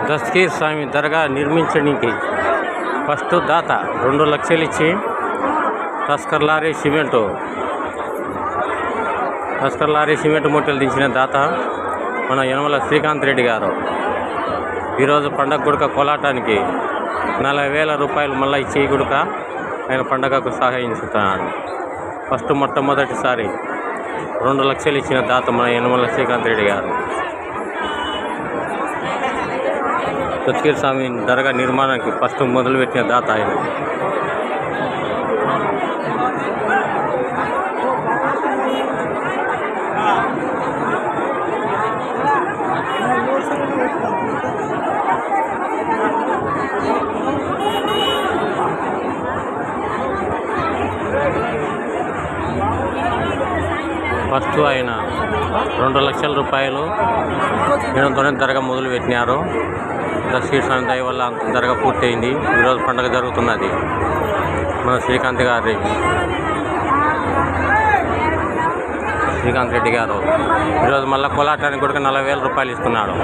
దస్తగీర్ స్వామి దర్గా నిర్మించడానికి ఫస్ట్ దాత 2 లక్షలు ఇచ్చి టస్కర్ లారీ సిమెంట్ మూటలు దించిన దాత మన యనమల శ్రీకాంత్ రెడ్డి గారు. ఈరోజు పండగ గుడక కోలాటానికి 40,000 రూపాయలు మళ్ళీ ఇచ్చి గుడక ఆయన పండగకు సహాయించుతున్నాడు. ఫస్ట్ మొట్టమొదటిసారి 2 లక్షలు ఇచ్చిన దాత మన యనమల శ్రీకాంత్ రెడ్డి గారు. దస్తగీర్ స్వామి దర్గా నిర్మాణానికి ఫస్ట్ మొదలుపెట్టిన దాత ఆయన. ఫస్ట్ ఆయన 2 లక్షల రూపాయలు దీనితోనే దర్గా మొదలు పెట్టినారు. దస్తగీర్ స్వామి దయ వల్ల అంత దర్గా పూర్తయింది. ఈరోజు పండుగ జరుగుతున్నది. మన శ్రీకాంత్ రెడ్డి గారు ఈరోజు మళ్ళీ కోలాటానికి కూడా 40,000 రూపాయలు ఇస్తున్నాడు.